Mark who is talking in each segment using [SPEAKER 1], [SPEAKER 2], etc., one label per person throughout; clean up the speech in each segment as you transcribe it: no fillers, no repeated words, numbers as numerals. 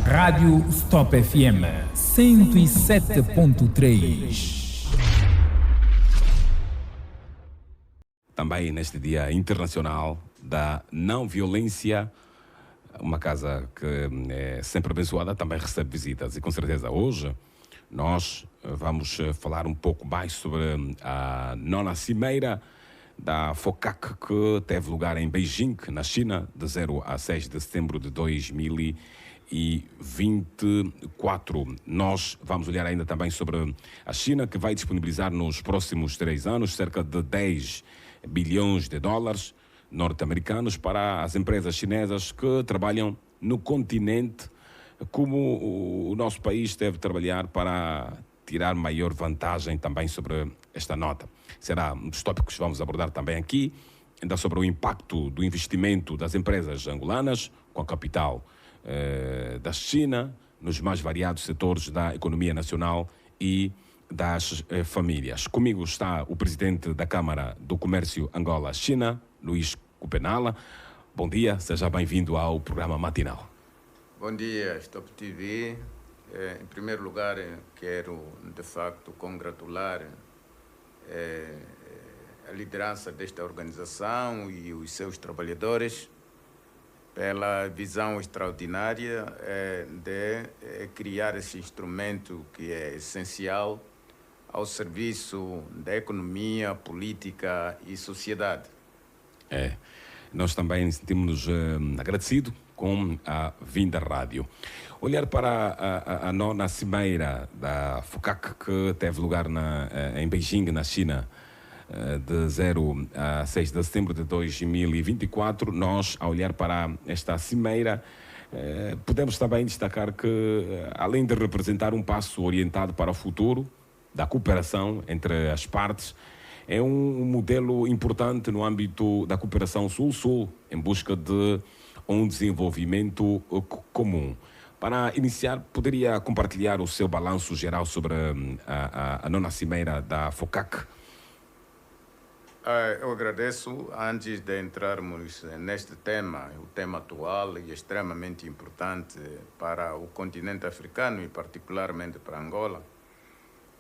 [SPEAKER 1] Rádio Stop FM 107.3.
[SPEAKER 2] Também neste Dia Internacional da Não Violência, uma casa que é sempre abençoada também recebe visitas. E com certeza hoje nós vamos falar um pouco mais sobre a nona cimeira da FOCAC, que teve lugar em Beijing, na China, de 0 a 6 de setembro de 2024. Nós vamos olhar ainda também sobre a China, que vai disponibilizar nos próximos 3 anos cerca de 10 bilhões de dólares norte-americanos para as empresas chinesas que trabalham no continente, como o nosso país deve trabalhar para tirar maior vantagem também sobre esta nota. Será um dos tópicos que vamos abordar também aqui, ainda sobre o impacto do investimento das empresas angolanas com a capital da China nos mais variados setores da economia nacional e das famílias. Comigo está o presidente da Câmara do Comércio Angola-China, Luís Cupenala. Bom dia, seja bem-vindo ao programa matinal.
[SPEAKER 3] Bom dia, Stop TV. Em primeiro lugar, quero, de facto, congratular a liderança desta organização e os seus trabalhadores pela visão extraordinária de criar esse instrumento que é essencial ao serviço da economia, política e sociedade.
[SPEAKER 2] Nós também sentimos-nos agradecidos com a vinda rádio. Olhar para a nona cimeira da FOCAC, que teve lugar em Beijing, na China, de 0 a 6 de setembro de 2024, nós, ao olhar para esta cimeira, podemos também destacar que, além de representar um passo orientado para o futuro da cooperação entre as partes, é um modelo importante no âmbito da cooperação Sul-Sul, em busca de um desenvolvimento comum. Para iniciar, poderia compartilhar o seu balanço geral sobre a nona cimeira da FOCAC?
[SPEAKER 3] Eu agradeço. Antes de entrarmos neste tema, o tema atual e extremamente importante para o continente africano e particularmente para Angola,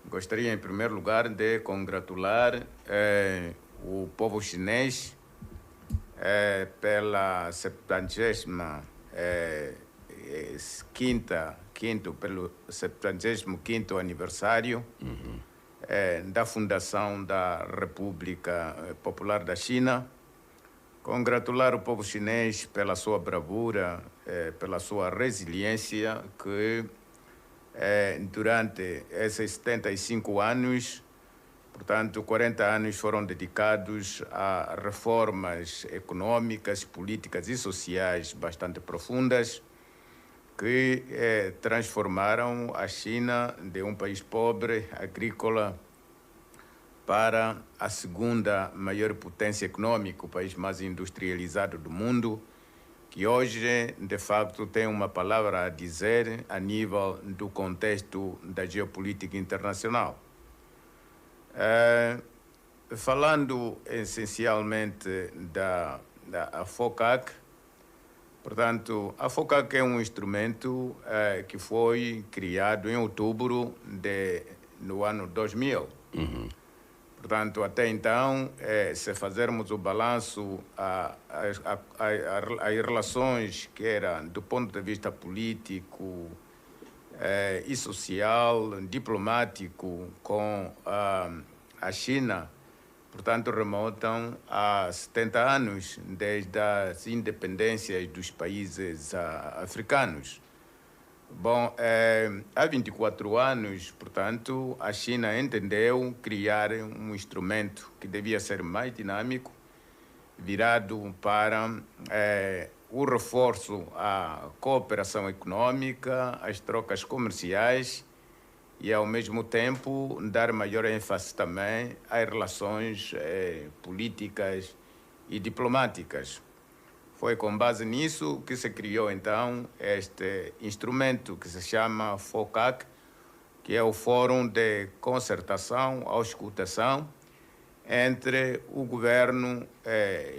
[SPEAKER 3] gostaria, em primeiro lugar, de congratular o povo chinês pela 75º aniversário da fundação da República Popular da China. Congratular o povo chinês pela sua bravura, pela sua resiliência, que durante esses 75 anos, portanto, 40 anos foram dedicados a reformas econômicas, políticas e sociais bastante profundas, que transformaram a China de um país pobre, agrícola, para a segunda maior potência econômica, o país mais industrializado do mundo, que hoje, de facto, tem uma palavra a dizer a nível do contexto da geopolítica internacional. Falando essencialmente da FOCAC, portanto, a FOCAC é um instrumento que foi criado em outubro no ano 2000. Portanto, até então, se fazermos o balanço, as relações que eram do ponto de vista político e social, diplomático com a China, portanto, remontam a 70 anos, desde as independências dos países africanos. Bom, há 24 anos, portanto, a China entendeu criar um instrumento que devia ser mais dinâmico, virado para o reforço à cooperação econômica, às trocas comerciais e, ao mesmo tempo, dar maior ênfase também às relações políticas e diplomáticas. Foi com base nisso que se criou, então, este instrumento que se chama FOCAC, que é o Fórum de Concertação, Auscultação, entre o governo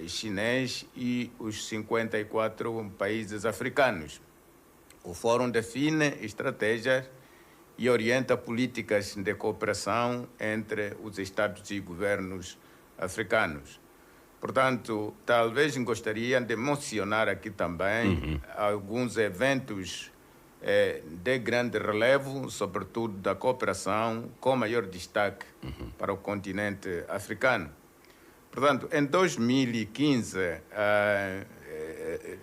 [SPEAKER 3] chinês e os 54 países africanos. O Fórum define estratégias e orienta políticas de cooperação entre os Estados e governos africanos. Portanto, talvez gostaria de mencionar aqui também alguns eventos de grande relevo, sobretudo da cooperação, com maior destaque para o continente africano. Portanto, em 2015,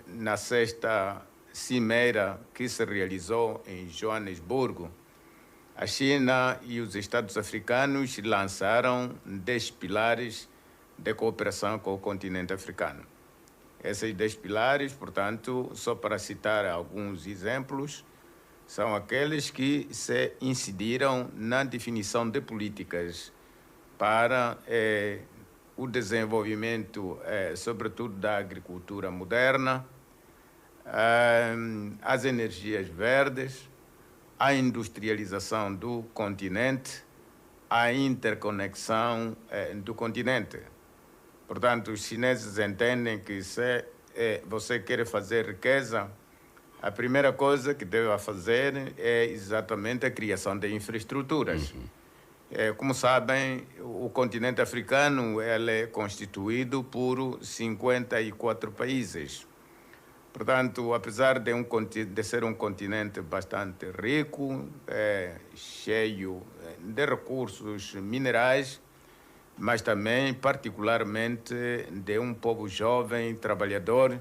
[SPEAKER 3] na sexta cimeira que se realizou em Joanesburgo, a China e os Estados africanos lançaram 10 pilares de cooperação com o continente africano. Esses 10 pilares, portanto, só para citar alguns exemplos, são aqueles que se incidiram na definição de políticas para o desenvolvimento, sobretudo, da agricultura moderna, as energias verdes, a industrialização do continente, a interconexão do continente. Portanto, os chineses entendem que se você quer fazer riqueza, a primeira coisa que deve fazer é exatamente a criação de infraestruturas. Como sabem, o continente africano ele é constituído por 54 países. Portanto, apesar de ser um continente bastante rico, cheio de recursos minerais, mas também particularmente de um povo jovem, trabalhador,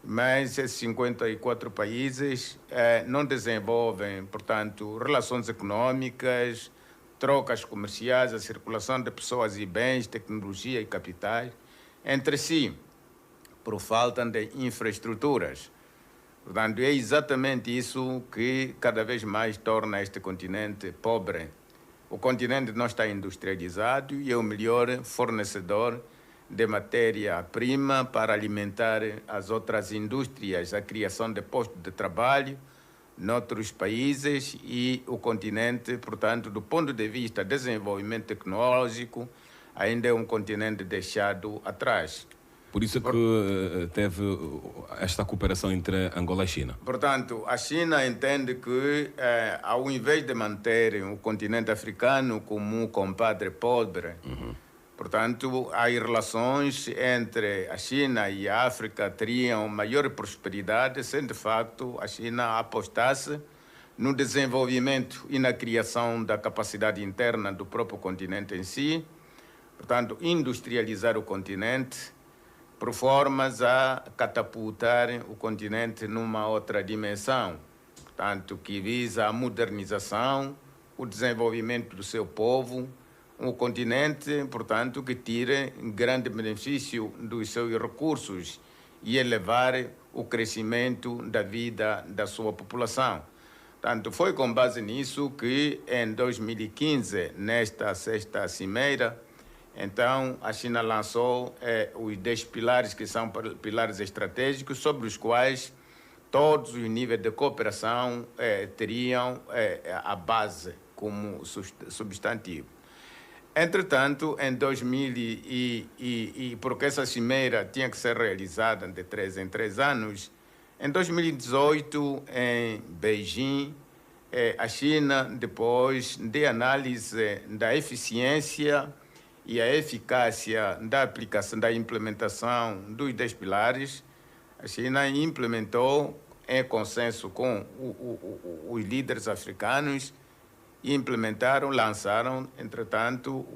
[SPEAKER 3] mas esses 54 países não desenvolvem, portanto, relações econômicas, trocas comerciais, a circulação de pessoas e bens, tecnologia e capitais entre si, por falta de infraestruturas. Portanto, é exatamente isso que cada vez mais torna este continente pobre. O continente não está industrializado e é o melhor fornecedor de matéria-prima para alimentar as outras indústrias, a criação de postos de trabalho noutros países e o continente, portanto, do ponto de vista de desenvolvimento tecnológico, ainda é um continente deixado atrás.
[SPEAKER 2] Por isso é que teve esta cooperação entre Angola e China.
[SPEAKER 3] Portanto, a China entende que, ao invés de manter o continente africano como um compadre pobre, portanto, as relações entre a China e a África teriam maior prosperidade se, de facto, a China apostasse no desenvolvimento e na criação da capacidade interna do próprio continente em si, portanto, industrializar o continente, por formas a catapultar o continente numa outra dimensão, portanto, que visa a modernização, o desenvolvimento do seu povo, um continente, portanto, que tire grande benefício dos seus recursos e elevar o crescimento da vida da sua população. Portanto, foi com base nisso que, em 2015, nesta sexta cimeira, então, a China lançou os 10 pilares, que são pilares estratégicos, sobre os quais todos os níveis de cooperação teriam a base como substantivo. Entretanto, em 2000, porque essa cimeira tinha que ser realizada de 3 em 3 anos, em 2018, em Beijing, a China, depois de análise da eficiência e a eficácia da aplicação, da implementação dos 10 pilares, a China implementou, em consenso com os líderes africanos, implementaram, lançaram, entretanto,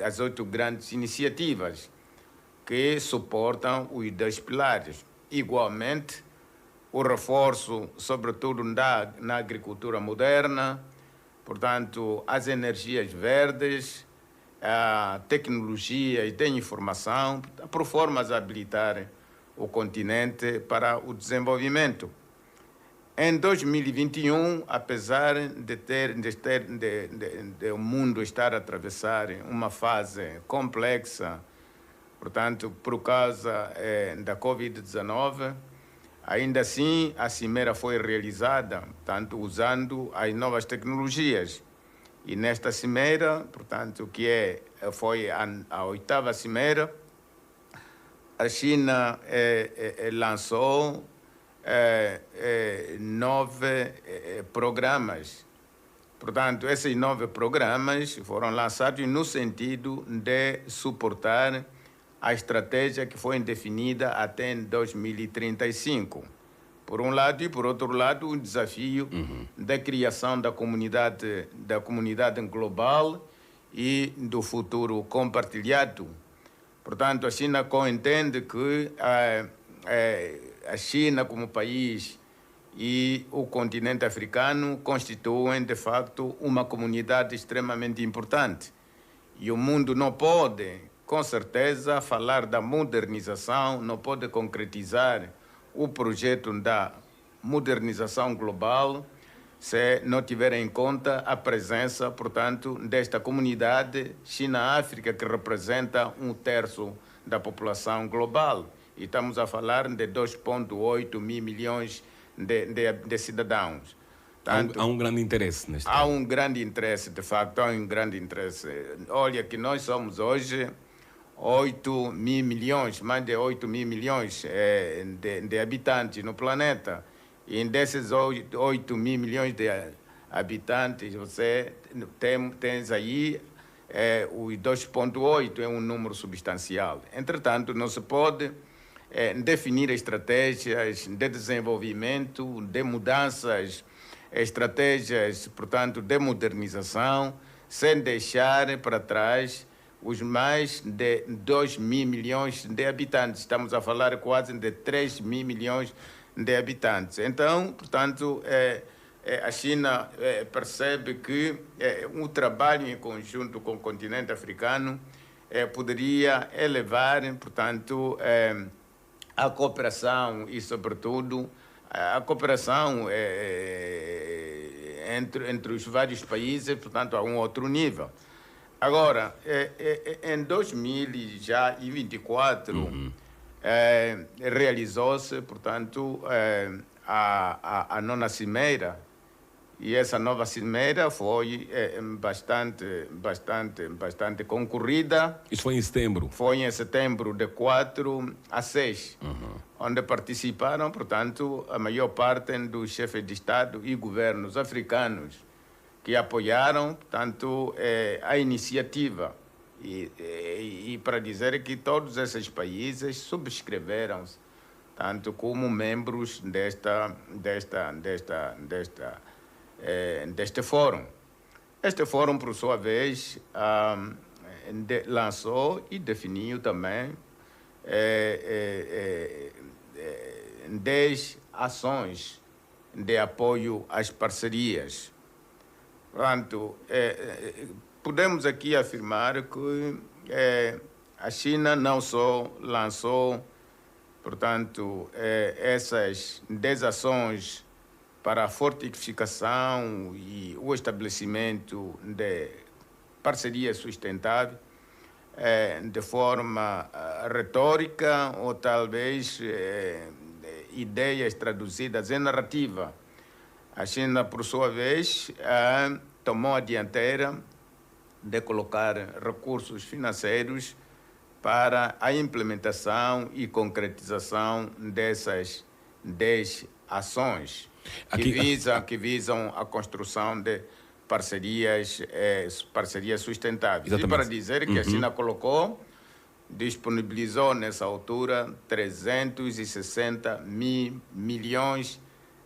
[SPEAKER 3] as 8 grandes iniciativas que suportam os 10 pilares. Igualmente, o reforço, sobretudo na agricultura moderna, portanto, as energias verdes, a tecnologias de informação, por formas a habilitar o continente para o desenvolvimento. Em 2021, apesar de o mundo estar a atravessar uma fase complexa, portanto, por causa da Covid-19, ainda assim a cimeira foi realizada, tanto usando as novas tecnologias. E nesta cimeira, portanto, foi a 8ª cimeira, a China lançou 9 programas. Portanto, esses 9 programas foram lançados no sentido de suportar a estratégia que foi definida até 2035. Por um lado, e por outro lado, o desafio da criação da comunidade global e do futuro compartilhado. Portanto, a China entende que a China como país e o continente africano constituem, de facto, uma comunidade extremamente importante. E o mundo não pode, com certeza, falar da modernização, não pode concretizar o projeto da modernização global se não tiver em conta a presença, portanto, desta comunidade China-África, que representa 1/3 da população global. E estamos a falar de 2,8 mil milhões de cidadãos.
[SPEAKER 2] Há um grande interesse neste
[SPEAKER 3] Há um grande interesse, de facto, há um grande interesse. Olha que nós somos hoje 8 mil milhões, mais de 8 mil milhões de habitantes no planeta. E desses 8 mil milhões de habitantes, você tens aí os 2,8, é um número substancial. Entretanto, não se pode definir estratégias de desenvolvimento, de mudanças, estratégias, portanto, de modernização, sem deixar para trás os mais de 2 mil milhões de habitantes. Estamos a falar quase de 3 mil milhões de habitantes. Então, portanto, a China percebe que um trabalho em conjunto com o continente africano poderia elevar, portanto, a cooperação e, sobretudo, a cooperação entre os vários países, portanto, a um outro nível. Agora, em 2024, realizou-se, portanto, a nona cimeira, e essa nova cimeira foi bastante concorrida.
[SPEAKER 2] Isso foi em setembro?
[SPEAKER 3] Foi em setembro, de 4 a 6, onde participaram, portanto, a maior parte dos chefes de Estado e governos africanos, que apoiaram, portanto, a iniciativa. E para dizer que todos esses países subscreveram, tanto como membros deste fórum. Este fórum, por sua vez, lançou e definiu também 10 ações de apoio às parcerias. Portanto, podemos aqui afirmar que a China não só lançou, portanto, essas 10 ações para a fortificação e o estabelecimento de parcerias sustentáveis de forma retórica ou talvez ideias traduzidas em narrativa. A China, por sua vez, tomou a dianteira de colocar recursos financeiros para a implementação e concretização dessas 10 ações que visam a construção de parcerias sustentáveis.
[SPEAKER 2] Exatamente.
[SPEAKER 3] E para dizer que a China disponibilizou nessa altura 360 mil milhões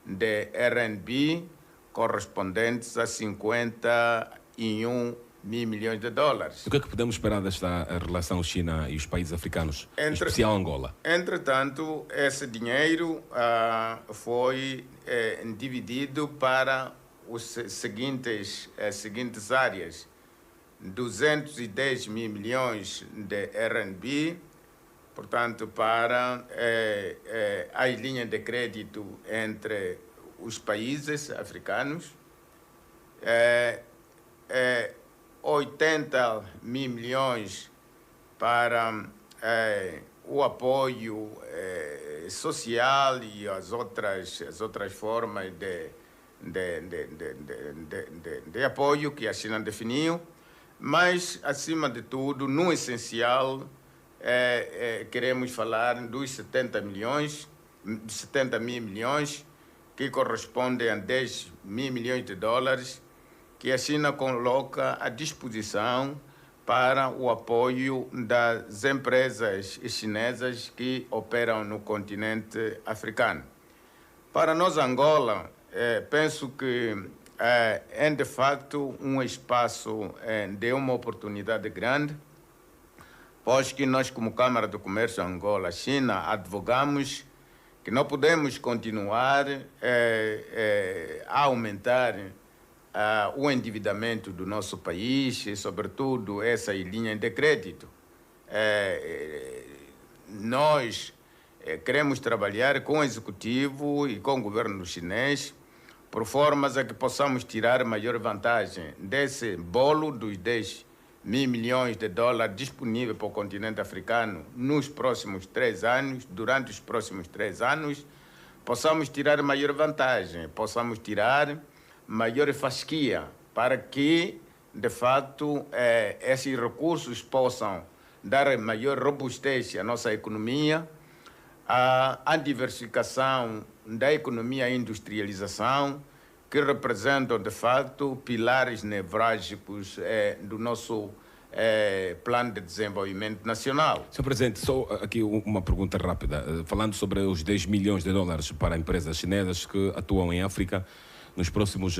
[SPEAKER 3] de RMB, correspondentes a 51 mil milhões de dólares.
[SPEAKER 2] O que é que podemos esperar desta relação China e os países africanos, em especial Angola?
[SPEAKER 3] Entretanto, esse dinheiro foi dividido para as seguintes áreas: 210 mil milhões de RMB, portanto, para as linhas de crédito entre os países africanos, 80 mil milhões para o apoio social e as outras formas de apoio que a China definiu, mas, acima de tudo, no essencial, queremos falar dos 70 milhões de 70 mil milhões, que correspondem a 10 mil milhões de dólares, que a China coloca à disposição para o apoio das empresas chinesas que operam no continente africano. Para nós, Angola, penso que é de facto um espaço de uma oportunidade grande, pois que nós, como Câmara do Comércio Angola-China, advogamos que não podemos continuar a aumentar o endividamento do nosso país, e, sobretudo, essa linha de crédito. Nós queremos trabalhar com o Executivo e com o governo chinês por formas a que possamos tirar maior vantagem desse bolo dos 10 mil milhões de dólares disponível para o continente africano nos próximos 3 anos, durante os próximos 3 anos, possamos tirar maior vantagem, possamos tirar maior fasquia para que, de fato, esses recursos possam dar maior robustez à nossa economia, a diversificação da economia e industrialização, que representam, de facto, pilares nevrálgicos do nosso plano de desenvolvimento nacional.
[SPEAKER 2] Sr. Presidente, só aqui uma pergunta rápida. Falando sobre os 10 milhões de dólares para empresas chinesas que atuam em África nos próximos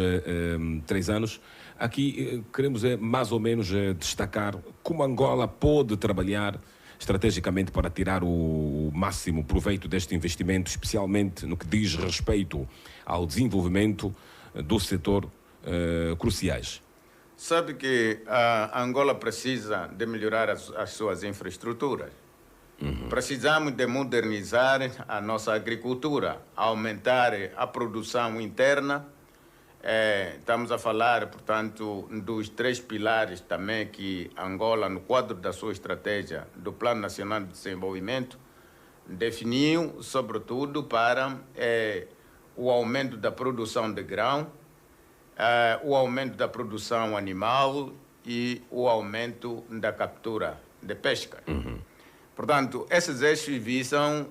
[SPEAKER 2] 3 anos, aqui queremos mais ou menos destacar como Angola pode trabalhar estrategicamente para tirar o máximo proveito deste investimento, especialmente no que diz respeito ao desenvolvimento do setor cruciais.
[SPEAKER 3] Sabe que a Angola precisa de melhorar as suas infraestruturas. Precisamos de modernizar a nossa agricultura, aumentar a produção interna. Estamos a falar, portanto, dos 3 pilares também que Angola, no quadro da sua estratégia do Plano Nacional de Desenvolvimento, definiu, sobretudo, para o aumento da produção de grão, o aumento da produção animal e o aumento da captura de pesca. Portanto, esses eixos visam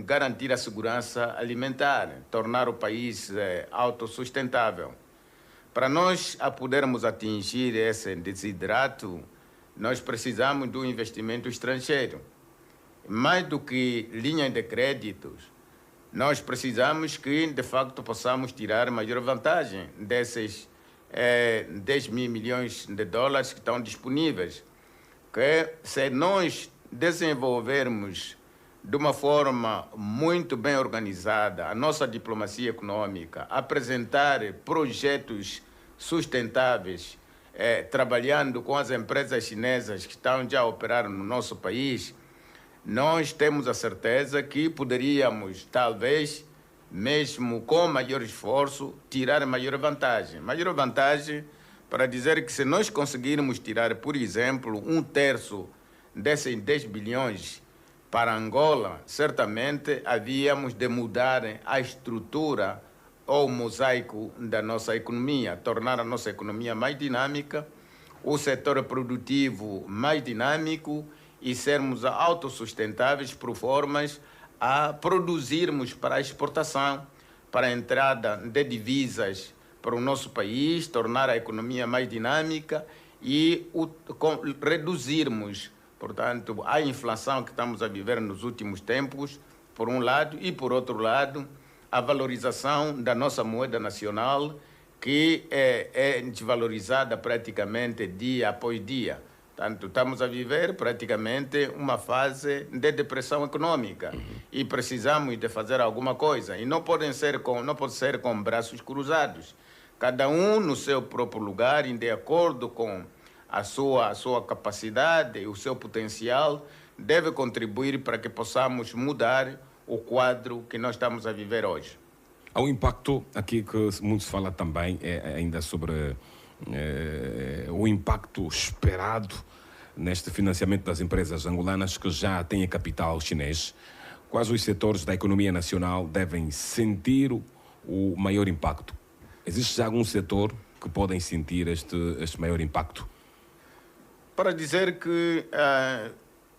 [SPEAKER 3] garantir a segurança alimentar, tornar o país autossustentável. Para nós podermos atingir esse desiderato, nós precisamos do investimento estrangeiro. Mais do que linhas de créditos, nós precisamos que, de facto, possamos tirar maior vantagem desses 10 mil milhões de dólares que estão disponíveis. Que se nós desenvolvermos de uma forma muito bem organizada a nossa diplomacia econômica, apresentar projetos sustentáveis, trabalhando com as empresas chinesas que estão já a operar no nosso país, nós temos a certeza que poderíamos, talvez, mesmo com maior esforço, tirar maior vantagem. Maior vantagem para dizer que se nós conseguirmos tirar, por exemplo, 1/3 desses 10 bilhões para Angola, certamente havíamos de mudar a estrutura ou o mosaico da nossa economia, tornar a nossa economia mais dinâmica, o setor produtivo mais dinâmico e sermos autossustentáveis por formas a produzirmos para a exportação, para a entrada de divisas para o nosso país, tornar a economia mais dinâmica e reduzirmos, portanto, a inflação que estamos a viver nos últimos tempos, por um lado, e por outro lado, a valorização da nossa moeda nacional, que é desvalorizada praticamente dia após dia. Portanto, estamos a viver praticamente uma fase de depressão econômica e precisamos de fazer alguma coisa. E não pode ser com braços cruzados. Cada um no seu próprio lugar, de acordo com a sua capacidade e o seu potencial, deve contribuir para que possamos mudar o quadro que nós estamos a viver hoje.
[SPEAKER 2] Há um impacto aqui que muito se fala também, ainda sobre o impacto esperado neste financiamento das empresas angolanas que já têm capital chinês. Quais os setores da economia nacional devem sentir o maior impacto? Existe já algum setor que podem sentir este maior impacto?
[SPEAKER 3] Para dizer que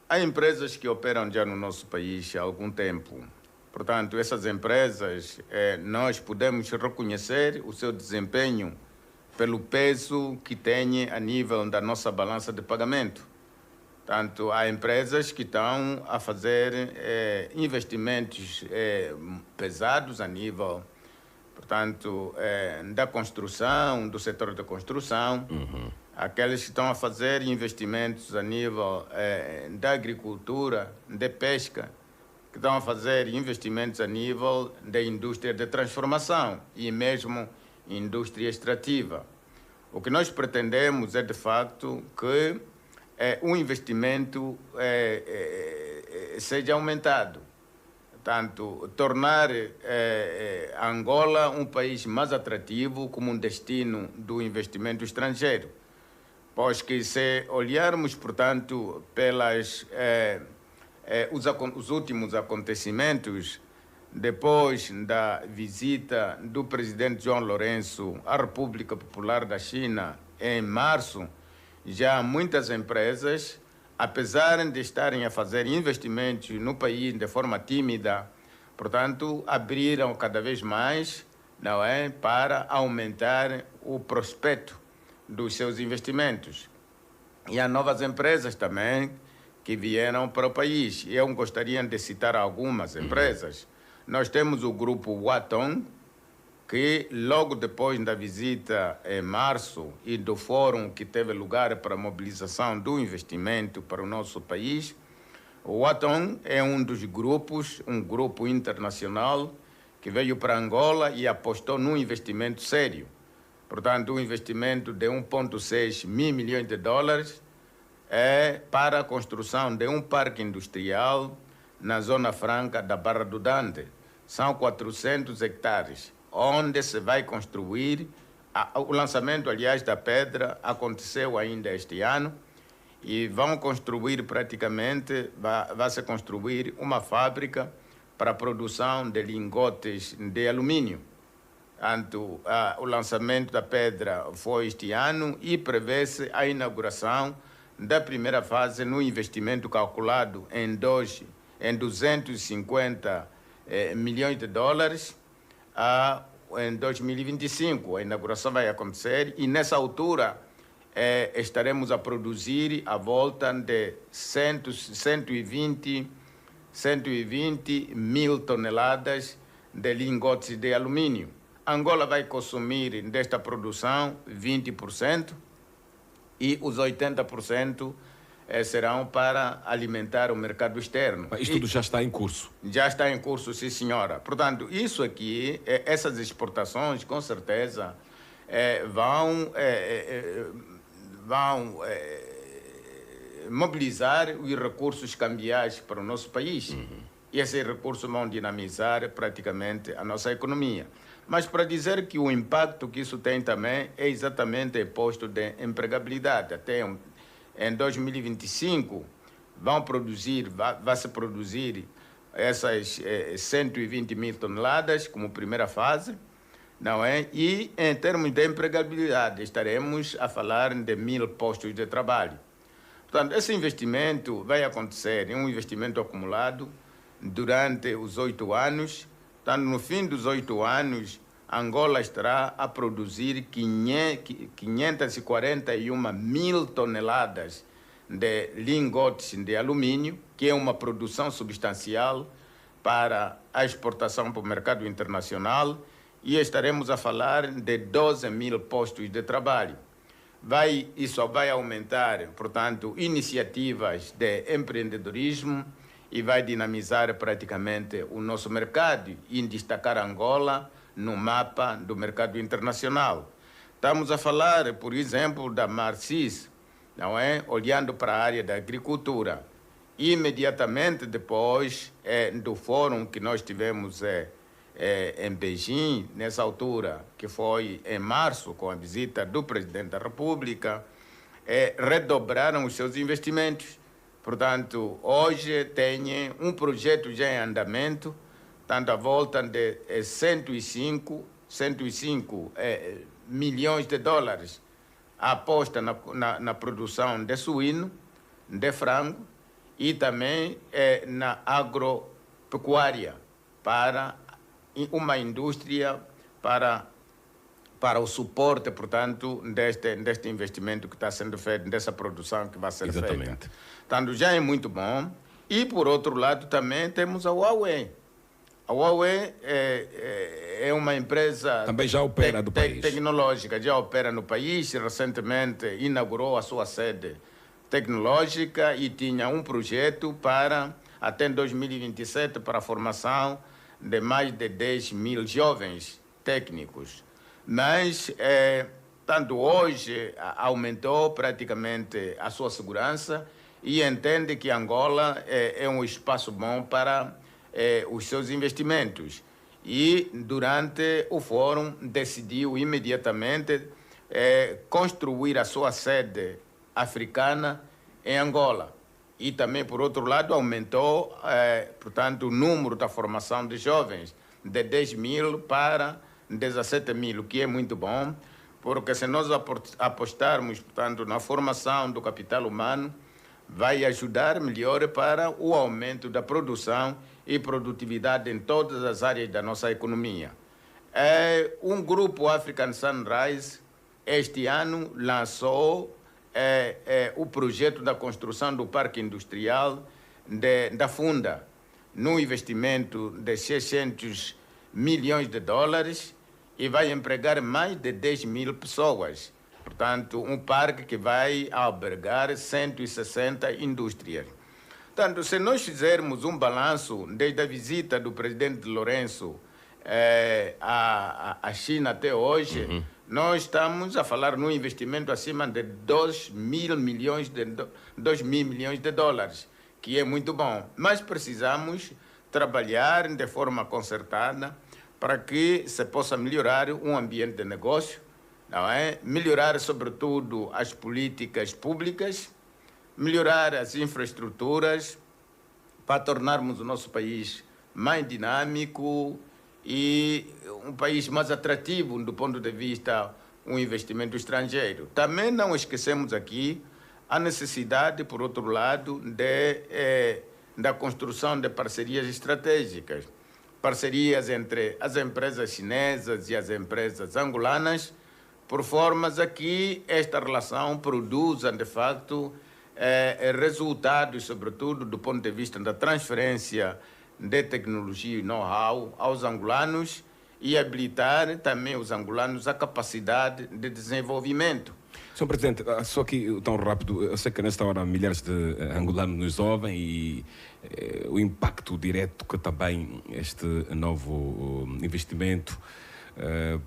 [SPEAKER 3] há empresas que operam já no nosso país há algum tempo Portanto, essas empresas, nós podemos reconhecer o seu desempenho pelo peso que têm a nível da nossa balança de pagamento. Portanto, há empresas que estão a fazer investimentos pesados a nível, portanto, da construção, do setor da construção. Aqueles que estão a fazer investimentos a nível da agricultura, de pesca, que estão a fazer investimentos a nível da indústria de transformação e mesmo indústria extrativa. O que nós pretendemos é, de facto, que o investimento seja aumentado. Portanto, tornar Angola um país mais atrativo como um destino do investimento estrangeiro. Pois que se olharmos, portanto, os últimos acontecimentos, depois da visita do presidente João Lourenço à República Popular da China em março, já muitas empresas, apesar de estarem a fazer investimentos no país de forma tímida, portanto, abriram cada vez mais, não é, para aumentar o prospecto dos seus investimentos. E há novas empresas também que vieram para o país. Eu gostaria de citar algumas empresas. Nós temos o grupo Huatong, que logo depois da visita em março e do fórum que teve lugar para a mobilização do investimento para o nosso país, o Huatong é um dos grupos, um grupo internacional que veio para Angola e apostou num investimento sério. Portanto, um investimento de 1,6 mil milhões de dólares para a construção de um parque industrial na Zona Franca da Barra do Dante. São 400 hectares, onde se vai construir. O lançamento, aliás, da pedra aconteceu ainda este ano e vão construir praticamente, vai-se construir uma fábrica para a produção de lingotes de alumínio. Portanto, o lançamento da pedra foi este ano e prevê-se a inauguração da primeira fase no investimento calculado em 250 milhões de dólares em 2025. A inauguração vai acontecer e nessa altura estaremos a produzir a volta de 120 mil toneladas de lingotes de alumínio. Angola vai consumir desta produção 20% e os 80% serão para alimentar o mercado externo.
[SPEAKER 2] Mas isto tudo já está em curso?
[SPEAKER 3] Já está em curso, sim, senhora. Portanto, isso aqui, essas exportações, com certeza, vão mobilizar os recursos cambiais para o nosso país. E esses recursos vão dinamizar praticamente a nossa economia. Mas para dizer que o impacto que isso tem também é exatamente o posto de empregabilidade. Até em 2025 vai se produzir essas 120 mil toneladas como primeira fase, não é? E em termos de empregabilidade estaremos a falar de 1.000 postos de trabalho. Portanto, esse investimento vai acontecer, é um investimento acumulado durante os 8 anos. Portanto, no fim dos 8 anos, Angola estará a produzir 541 mil toneladas de lingotes de alumínio, que é uma produção substancial para a exportação para o mercado internacional, e estaremos a falar de 12 mil postos de trabalho. Isso vai aumentar, portanto, iniciativas de empreendedorismo e vai dinamizar praticamente o nosso mercado e destacar Angola no mapa do mercado internacional. Estamos a falar, por exemplo, da Marcis, não é? Olhando para a área da agricultura. Imediatamente depois do fórum que nós tivemos em Beijing, nessa altura, que foi em março, com a visita do presidente da República, redobraram os seus investimentos. Portanto, hoje tem um projeto já em andamento, tanto à volta de 105 milhões de dólares, aposta na produção de suíno, de frango e também na agropecuária, para uma indústria, para o suporte, portanto, deste investimento que está sendo feito, dessa produção que vai ser feita. Portanto, já é muito bom. E, por outro lado, também temos a Huawei. A Huawei é uma empresa
[SPEAKER 2] também já opera no país.
[SPEAKER 3] Tecnológica, já opera no país. Recentemente inaugurou a sua sede tecnológica e tinha um projeto para, até 2027, para a formação de mais de 10 mil jovens técnicos. Mas, tanto hoje, aumentou praticamente a sua segurança e entende que Angola é um espaço bom para os seus investimentos. E, durante o fórum, decidiu imediatamente construir a sua sede africana em Angola. E também, por outro lado, aumentou, portanto, o número da formação de jovens de 10 mil para 17 mil, o que é muito bom, porque se nós apostarmos, portanto, na formação do capital humano, vai ajudar melhor para o aumento da produção e produtividade em todas as áreas da nossa economia. Um grupo African Sunrise, este ano, lançou o projeto da construção do parque industrial da Funda, num investimento de 600 milhões de dólares e vai empregar mais de 10 mil pessoas. Portanto, um parque que vai albergar 160 indústrias. Portanto, se nós fizermos um balanço desde a visita do presidente Lourenço à China até hoje, nós estamos a falar num investimento acima de 2 mil milhões de dólares, que é muito bom. Mas precisamos trabalhar de forma concertada para que se possa melhorar um ambiente de negócio, não é? Melhorar, sobretudo, as políticas públicas, melhorar as infraestruturas para tornarmos o nosso país mais dinâmico e um país mais atrativo do ponto de vista do investimento estrangeiro. Também não esquecemos aqui a necessidade, por outro lado, da construção de parcerias estratégicas. Parcerias entre as empresas chinesas e as empresas angolanas, por formas a que esta relação produza, de facto, resultados, sobretudo do ponto de vista da transferência de tecnologia e know-how aos angolanos e habilitar também os angolanos a capacidade de desenvolvimento.
[SPEAKER 2] Sr. Presidente, só que tão rápido, eu sei que nesta hora milhares de angolanos nos ouvem e o impacto direto que também este novo investimento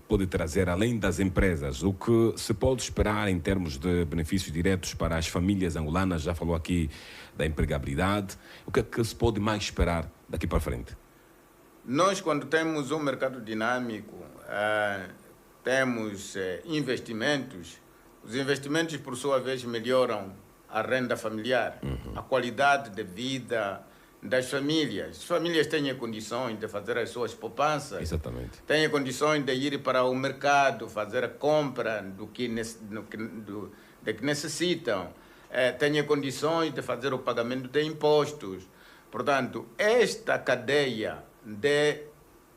[SPEAKER 2] pode trazer além das empresas. O que se pode esperar em termos de benefícios diretos para as famílias angolanas? Já falou aqui da empregabilidade. O que é que se pode mais esperar daqui para frente?
[SPEAKER 3] Nós, quando temos um mercado dinâmico, temos investimentos. Os investimentos, por sua vez, melhoram a renda familiar, a qualidade de vida das famílias. As famílias têm condições de fazer as suas poupanças.
[SPEAKER 2] Exatamente.
[SPEAKER 3] Têm condições de ir para o mercado, fazer a compra do que necessitam. Têm condições de fazer o pagamento de impostos. Portanto, esta cadeia de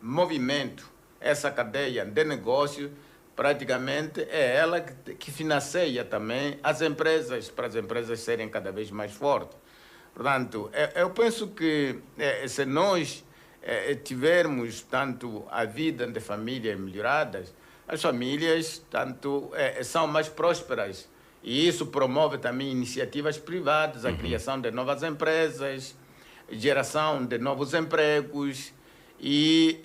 [SPEAKER 3] movimento, essa cadeia de negócio, praticamente é ela que financia também as empresas, para as empresas serem cada vez mais fortes. Portanto, eu penso que se nós tivermos tanto a vida de famílias melhoradas, as famílias tanto são mais prósperas. E isso promove também iniciativas privadas, a criação de novas empresas, geração de novos empregos e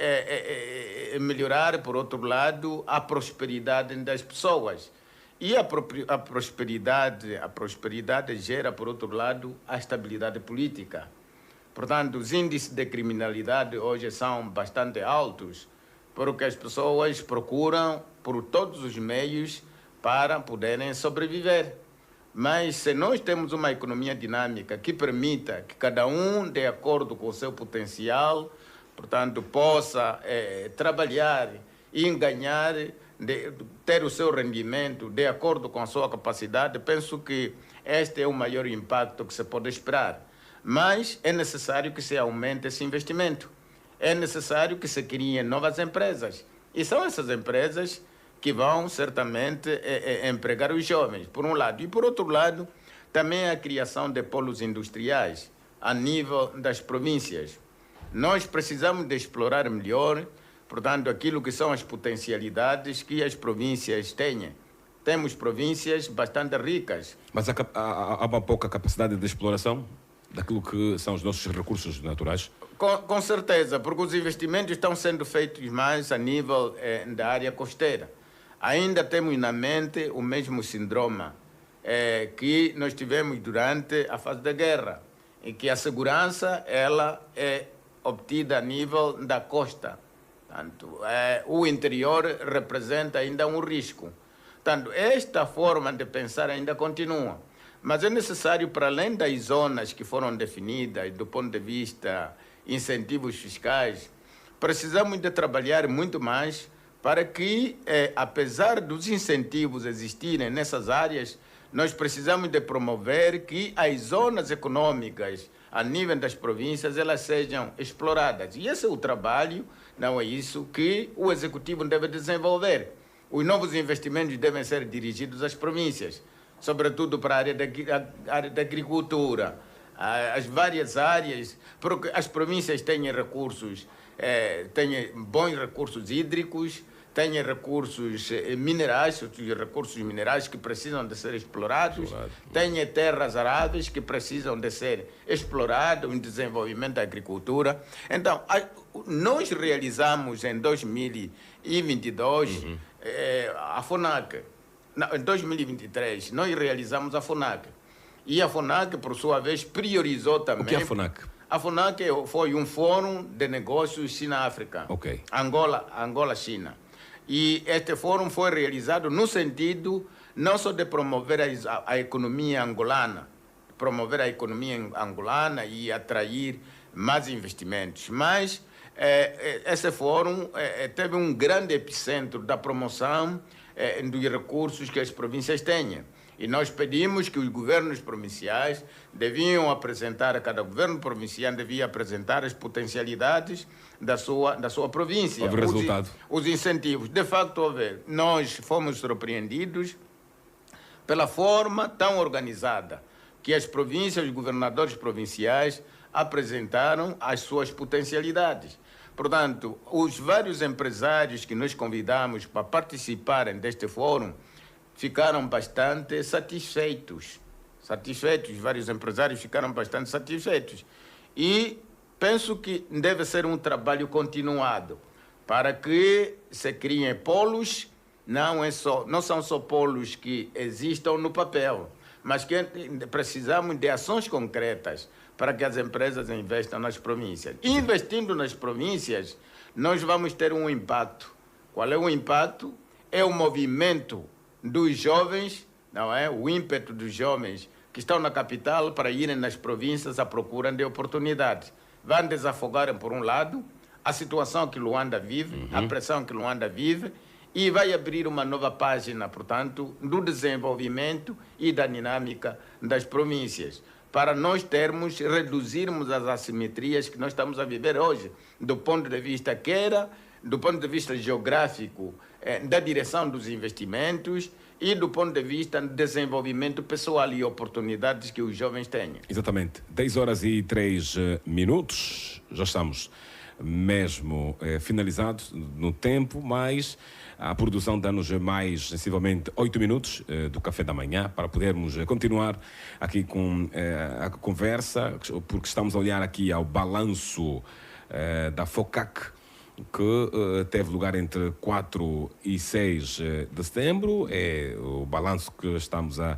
[SPEAKER 3] melhorar, por outro lado, a prosperidade das pessoas. E a prosperidade gera, por outro lado, a estabilidade política. Portanto, os índices de criminalidade hoje são bastante altos, porque as pessoas procuram por todos os meios para poderem sobreviver. Mas se nós temos uma economia dinâmica que permita que cada um, de acordo com o seu potencial, portanto, possa trabalhar e ganhar, ter o seu rendimento de acordo com a sua capacidade, penso que este é o maior impacto que se pode esperar. Mas é necessário que se aumente esse investimento. é necessário que se criem novas empresas. E são essas empresas que vão certamente empregar os jovens, por um lado. E por outro lado, também a criação de polos industriais a nível das províncias. Nós precisamos de explorar melhor, portanto, aquilo que são as potencialidades que as províncias têm. Temos províncias bastante ricas.
[SPEAKER 2] Mas há uma pouca capacidade de exploração daquilo que são os nossos recursos naturais?
[SPEAKER 3] Com certeza, porque os investimentos estão sendo feitos mais a nível da área costeira. Ainda temos na mente o mesmo síndrome que nós tivemos durante a fase da guerra, em que a segurança ela é obtida a nível da costa. Portanto, o interior representa ainda um risco. Portanto, esta forma de pensar ainda continua. Mas é necessário, para além das zonas que foram definidas, do ponto de vista incentivos fiscais, precisamos de trabalhar muito mais para que, apesar dos incentivos existirem nessas áreas, nós precisamos de promover que as zonas econômicas a nível das províncias elas sejam exploradas. E esse é o trabalho, não é isso, que o Executivo deve desenvolver. Os novos investimentos devem ser dirigidos às províncias, sobretudo para a área da agricultura, as várias áreas, porque as províncias têm recursos, têm bons recursos hídricos, têm recursos minerais, os recursos minerais que precisam de ser explorados, têm terras aráveis que precisam de ser exploradas, o desenvolvimento da agricultura. Então, nós realizamos em 2022 a FONAC. Em 2023, nós realizamos a FONAC. E a FONAC, por sua vez, priorizou também...
[SPEAKER 2] O que é a FONAC?
[SPEAKER 3] A FONAC foi um fórum de negócios China-África.
[SPEAKER 2] Ok.
[SPEAKER 3] Angola-China. E este fórum foi realizado no sentido não só de promover a economia angolana, e atrair mais investimentos, mas esse fórum teve um grande epicentro da promoção dos recursos que as províncias têm. E nós pedimos que os governos provinciais deviam apresentar, cada governo provincial devia apresentar as potencialidades da sua província.
[SPEAKER 2] Houve resultado.
[SPEAKER 3] Os incentivos. De facto, nós fomos surpreendidos pela forma tão organizada que as províncias, os governadores provinciais apresentaram as suas potencialidades. Portanto, os vários empresários que nós convidamos para participarem deste fórum ficaram bastante satisfeitos. Vários empresários ficaram bastante satisfeitos. E penso que deve ser um trabalho continuado para que se criem polos, não são só polos que existam no papel, mas que precisamos de ações concretas para que as empresas investam nas províncias. Investindo nas províncias, nós vamos ter um impacto. Qual é o impacto? É o movimento dos jovens, não é? O ímpeto dos jovens que estão na capital para irem nas províncias à procura de oportunidades. Vão desafogar, por um lado, a situação que Luanda vive, a pressão que Luanda vive, e vai abrir uma nova página, portanto, do desenvolvimento e da dinâmica das províncias, para nós reduzirmos as assimetrias que nós estamos a viver hoje, do ponto de vista do ponto de vista geográfico, da direção dos investimentos e do ponto de vista do desenvolvimento pessoal e oportunidades que os jovens têm.
[SPEAKER 2] Exatamente. 10h03, já estamos mesmo finalizados no tempo, mas a produção dá-nos mais sensivelmente 8 minutos do café da manhã para podermos continuar aqui com a conversa, porque estamos a olhar aqui ao balanço da FOCAC, que teve lugar entre 4 e 6 de setembro. É o balanço que estamos a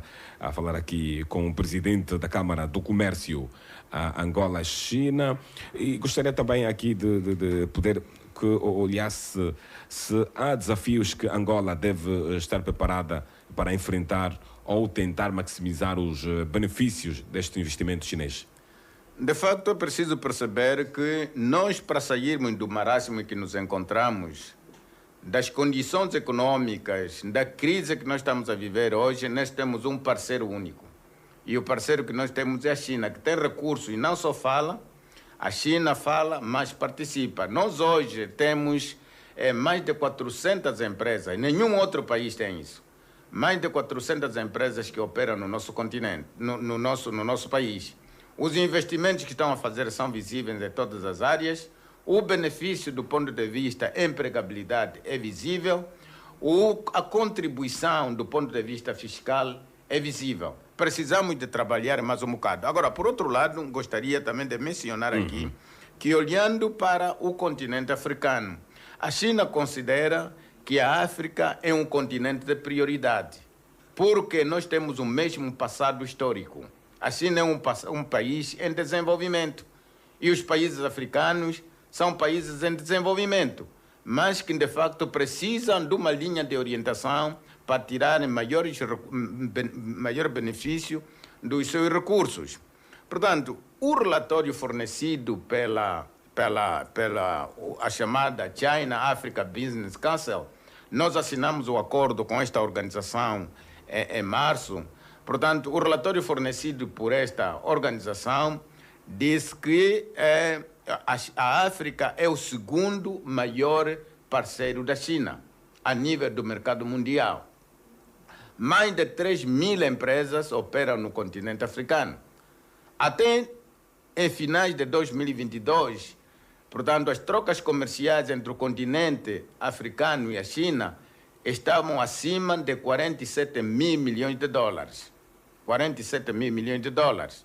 [SPEAKER 2] falar aqui com o presidente da Câmara do Comércio Angola-China. E gostaria também aqui de poder que olhasse se há desafios que Angola deve estar preparada para enfrentar ou tentar maximizar os benefícios deste investimento chinês.
[SPEAKER 3] De facto, é preciso perceber que nós, para sairmos do marasmo em que nos encontramos, das condições econômicas, da crise que nós estamos a viver hoje, nós temos um parceiro único. E o parceiro que nós temos é a China, que tem recursos e não só fala A China fala, mas participa. Nós hoje temos mais de 400 empresas, nenhum outro país tem isso. Mais de 400 empresas que operam no nosso continente, no nosso país. Os investimentos que estão a fazer são visíveis em todas as áreas. O benefício do ponto de vista empregabilidade é visível. A contribuição do ponto de vista fiscal é visível. Precisamos de trabalhar mais um bocado. Agora, por outro lado, gostaria também de mencionar aqui que, olhando para o continente africano, a China considera que a África é um continente de prioridade, porque nós temos o mesmo passado histórico. A China é um país em desenvolvimento e os países africanos são países em desenvolvimento, mas que de facto precisam de uma linha de orientação para tirarem maior benefício dos seus recursos. Portanto, o relatório fornecido pela a chamada China Africa Business Council, nós assinamos o acordo com esta organização em março. Portanto, o relatório fornecido por esta organização diz que a África é o segundo maior parceiro da China a nível do mercado mundial. Mais de 3.000 empresas operam no continente africano. Até em finais de 2022, portanto, as trocas comerciais entre o continente africano e a China estavam acima de 47 mil milhões de dólares. 47 mil milhões de dólares.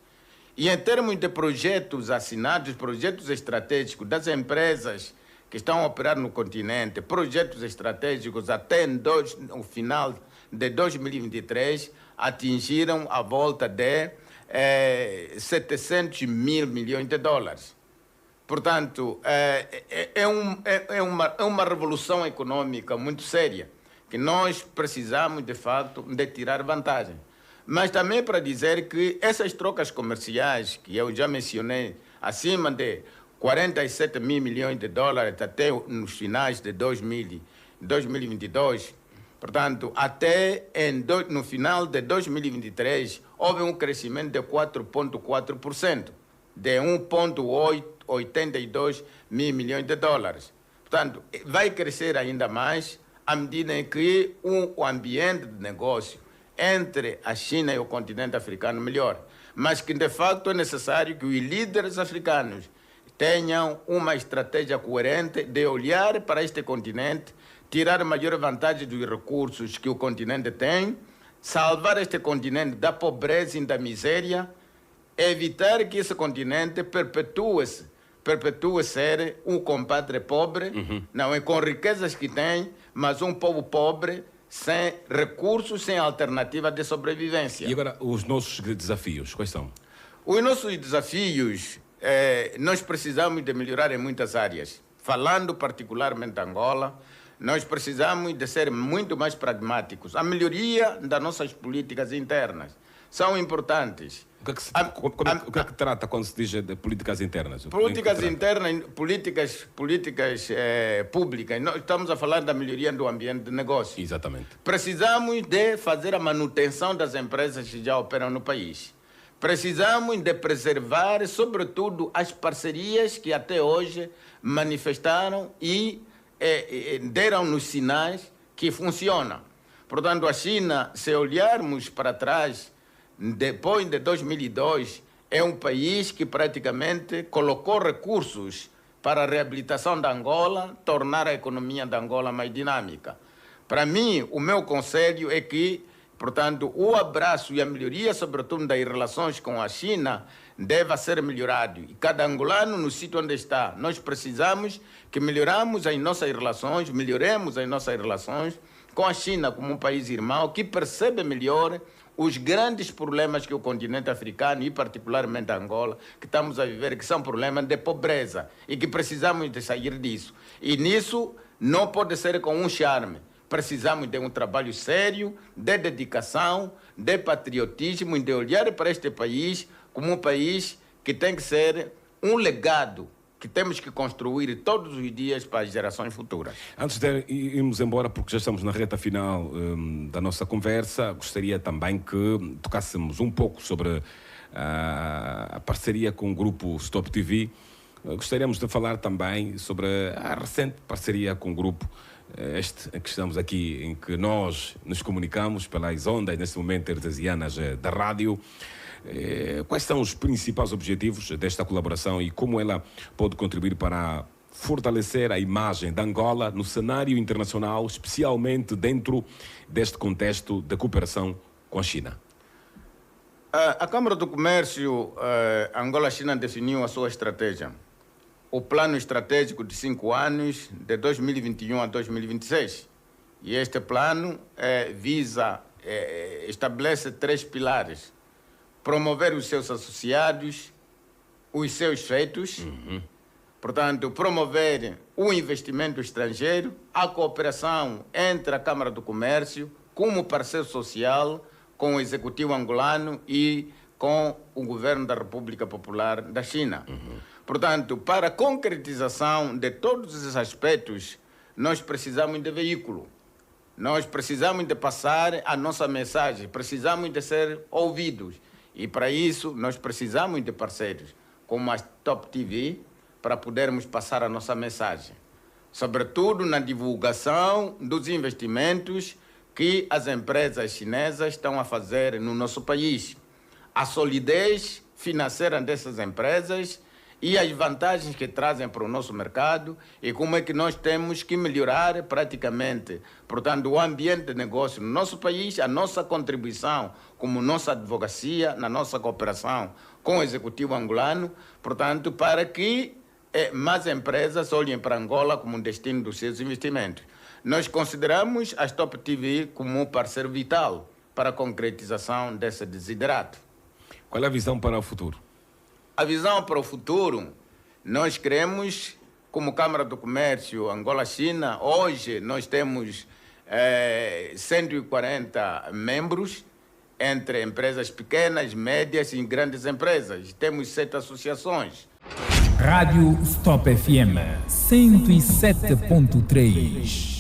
[SPEAKER 3] E em termos de projetos assinados, projetos estratégicos das empresas que estão a operar no continente, projetos estratégicos até no final de 2023, atingiram a volta de 700 mil milhões de dólares. Portanto, é uma revolução econômica muito séria, que nós precisamos, de facto, de tirar vantagem. Mas também para dizer que essas trocas comerciais, que eu já mencionei, acima de 47 mil milhões de dólares até nos finais de 2022, portanto, até no final de 2023, houve um crescimento de 4,4%, de 1,82 mil milhões de dólares. Portanto, vai crescer ainda mais à medida em que o ambiente de negócio entre a China e o continente africano melhora. Mas que, de facto, é necessário que os líderes africanos tenham uma estratégia coerente de olhar para este continente, tirar maior vantagem dos recursos que o continente tem, salvar este continente da pobreza e da miséria, evitar que esse continente perpetue ser um compadre pobre, não é com riquezas que tem, mas um povo pobre, sem recursos, sem alternativa de sobrevivência.
[SPEAKER 2] E agora, os nossos desafios, quais são?
[SPEAKER 3] Os nossos desafios, nós precisamos de melhorar em muitas áreas. Falando particularmente de Angola, nós precisamos de ser muito mais pragmáticos. A melhoria das nossas políticas internas são importantes.
[SPEAKER 2] O que é que trata quando se diz de políticas internas?
[SPEAKER 3] Políticas internas, políticas públicas. Nós estamos a falar da melhoria do ambiente de negócio.
[SPEAKER 2] Exatamente.
[SPEAKER 3] Precisamos de fazer a manutenção das empresas que já operam no país. Precisamos de preservar, sobretudo, as parcerias que até hoje manifestaram e deram-nos sinais que funcionam. Portanto, a China, se olharmos para trás, depois de 2002, é um país que praticamente colocou recursos para a reabilitação da Angola, tornar a economia da Angola mais dinâmica. Para mim, o meu conselho é que, portanto, o abraço e a melhoria, sobretudo das relações com a China, deve ser melhorado. E cada angolano, no sítio onde está, nós precisamos que melhoremos as nossas relações com a China como um país irmão, que percebe melhor os grandes problemas que o continente africano, e particularmente Angola, que estamos a viver, que são problemas de pobreza e que precisamos de sair disso. E nisso não pode ser com um charme. Precisamos de um trabalho sério, de dedicação, de patriotismo e de olhar para este país como um país que tem que ser um legado que temos que construir todos os dias para as gerações futuras.
[SPEAKER 2] Antes de irmos embora, porque já estamos na reta final da nossa conversa, gostaria também que tocássemos um pouco sobre a parceria com o grupo Stop TV Gostaríamos de falar também sobre a recente parceria com o grupo em que estamos aqui, em que nós nos comunicamos pelas ondas, neste momento, artesianas da rádio. Quais são os principais objetivos desta colaboração e como ela pode contribuir para fortalecer a imagem da Angola no cenário internacional, especialmente dentro deste contexto de cooperação com a China?
[SPEAKER 3] A Câmara do Comércio Angola-China definiu a sua estratégia. O plano estratégico de 5 anos, de 2021 a 2026. E este plano estabelece 3 pilares. Promover os seus associados, os seus feitos, portanto, promover o investimento estrangeiro, a cooperação entre a Câmara do Comércio, como parceiro social, com o Executivo angolano e com o Governo da República Popular da China. Portanto, para a concretização de todos esses aspectos, nós precisamos de veículo. Nós precisamos de passar a nossa mensagem, precisamos de ser ouvidos. E para isso, nós precisamos de parceiros, como a Top TV, para podermos passar a nossa mensagem. Sobretudo na divulgação dos investimentos que as empresas chinesas estão a fazer no nosso país. A solidez financeira dessas empresas e as vantagens que trazem para o nosso mercado e como é que nós temos que melhorar praticamente, portanto, o ambiente de negócio no nosso país, a nossa contribuição como nossa advocacia, na nossa cooperação com o Executivo angolano, portanto, para que mais empresas olhem para Angola como um destino dos seus investimentos. Nós consideramos a Top TV como um parceiro vital para a concretização desse desiderato.
[SPEAKER 2] Qual é a visão para o futuro?
[SPEAKER 3] A visão para o futuro, nós queremos, como Câmara do Comércio Angola-China, hoje nós temos 140 membros, entre empresas pequenas, médias e grandes empresas. Temos 7 associações.
[SPEAKER 1] Rádio Stop FM 107.3.